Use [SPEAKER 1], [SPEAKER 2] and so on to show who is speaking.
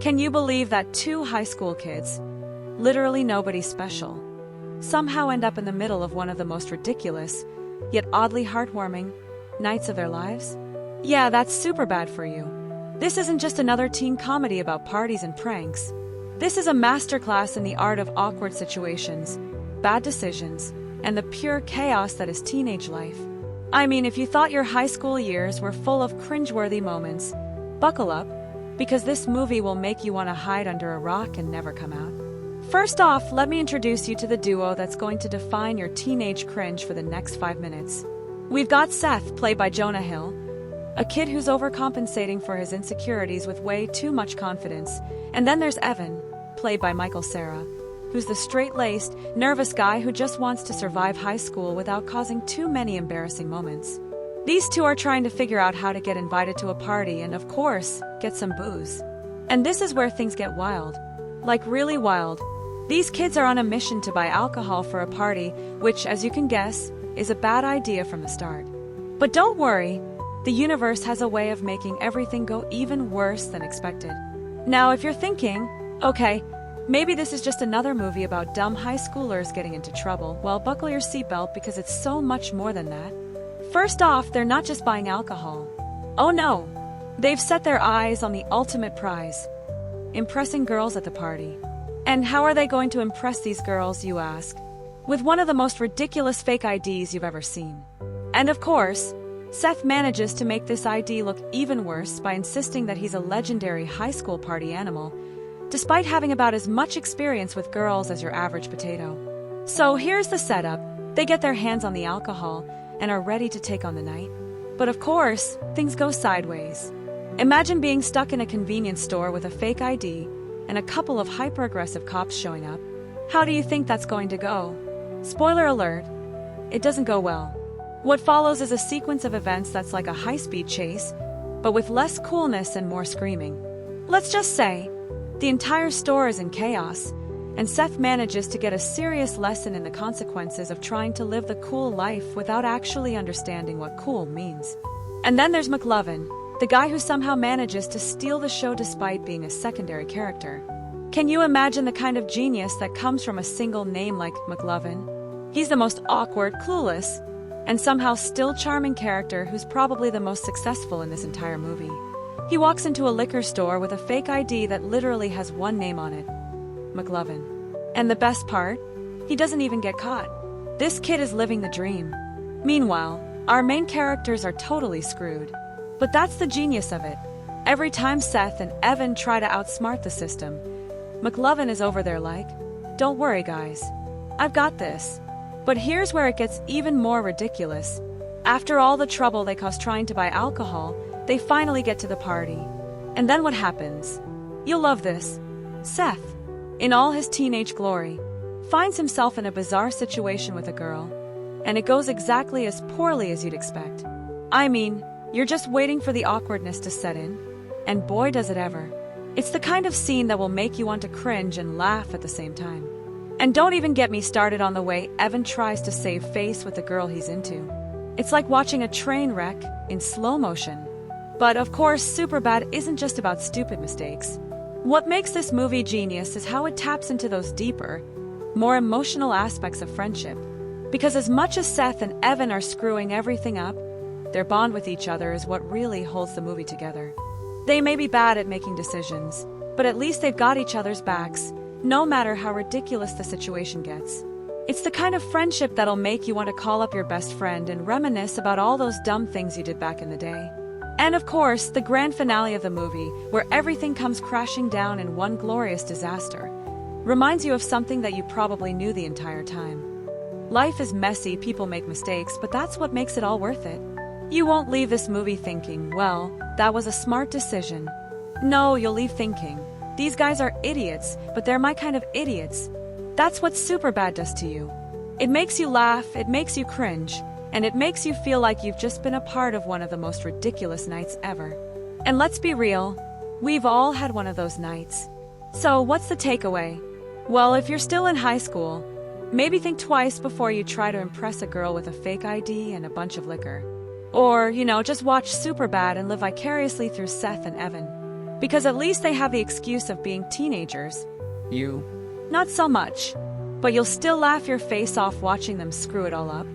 [SPEAKER 1] Can you believe that two high school kids, literally nobody special, somehow end up in the middle of one of the most ridiculous, yet oddly heartwarming, nights of their lives? Yeah, that's Superbad for you. This isn't just another teen comedy about parties and pranks. This is a masterclass in the art of awkward situations, bad decisions, and the pure chaos that is teenage life. I mean, if you thought your high school years were full of cringeworthy moments, buckle up, because this movie will make you want to hide under a rock and never come out. First off, let me introduce you to the duo that's going to define your teenage cringe for the next 5 minutes. We've got Seth, played by Jonah Hill, a kid who's overcompensating for his insecurities with way too much confidence. And then there's Evan, played by Cera, who's the straight-laced, nervous guy who just wants to survive high school without causing too many embarrassing moments. These two are trying to figure out how to get invited to a party and, of course, get some booze. And this is where things get wild. Like really wild. These kids are on a mission to buy alcohol for a party, which, as you can guess, is a bad idea from the start. But don't worry, the universe has a way of making everything go even worse than expected. Now, if you're thinking, okay, maybe this is just another movie about dumb high schoolers getting into trouble, well, buckle your seatbelt because it's so much more than that. First off, they're not just buying alcohol. Oh no, they've set their eyes on the ultimate prize, impressing girls at the party. And how are they going to impress these girls, you ask? With one of the most ridiculous fake IDs you've ever seen. And of course, Seth manages to make this ID look even worse by insisting that he's a legendary high school party animal, despite having about as much experience with girls as your average potato. So here's the setup. They get their hands on the alcohol and are ready to take on the night. But of course, things go sideways. Imagine being stuck in a convenience store with a fake ID and a couple of hyper-aggressive cops showing up. How do you think that's going to go? Spoiler alert, it doesn't go well. What follows is a sequence of events that's like a high-speed chase, but with less coolness and more screaming. Let's just say, the entire store is in chaos, and Seth manages to get a serious lesson in the consequences of trying to live the cool life without actually understanding what cool means. And then there's McLovin, the guy who somehow manages to steal the show despite being a secondary character. Can you imagine the kind of genius that comes from a single name like McLovin? He's the most awkward, clueless, and somehow still charming character who's probably the most successful in this entire movie. He walks into a liquor store with a fake ID that literally has one name on it, McLovin. And the best part? He doesn't even get caught. This kid is living the dream. Meanwhile, our main characters are totally screwed. But that's the genius of it. Every time Seth and Evan try to outsmart the system, McLovin is over there like, "Don't worry guys, I've got this." But here's where it gets even more ridiculous. After all the trouble they cause trying to buy alcohol, they finally get to the party. And then what happens? You'll love this. Seth, in all his teenage glory, finds himself in a bizarre situation with a girl. And it goes exactly as poorly as you'd expect. I mean, you're just waiting for the awkwardness to set in. And boy does it ever. It's the kind of scene that will make you want to cringe and laugh at the same time. And don't even get me started on the way Evan tries to save face with the girl he's into. It's like watching a train wreck in slow motion. But of course, Superbad isn't just about stupid mistakes. What makes this movie genius is how it taps into those deeper, more emotional aspects of friendship. Because as much as Seth and Evan are screwing everything up, their bond with each other is what really holds the movie together. They may be bad at making decisions, but at least they've got each other's backs, no matter how ridiculous the situation gets. It's the kind of friendship that'll make you want to call up your best friend and reminisce about all those dumb things you did back in the day. And of course, the grand finale of the movie, where everything comes crashing down in one glorious disaster, reminds you of something that you probably knew the entire time. Life is messy, people make mistakes, but that's what makes it all worth it. You won't leave this movie thinking, well, that was a smart decision. No, you'll leave thinking, these guys are idiots, but they're my kind of idiots. That's what Superbad does to you. It makes you laugh, it makes you cringe, and it makes you feel like you've just been a part of one of the most ridiculous nights ever. And let's be real, we've all had one of those nights. So what's the takeaway? Well, if you're still in high school, maybe think twice before you try to impress a girl with a fake ID and a bunch of liquor. Or, just watch Superbad and live vicariously through Seth and Evan. Because at least they have the excuse of being teenagers.
[SPEAKER 2] You.
[SPEAKER 1] Not so much. But you'll still laugh your face off watching them screw it all up.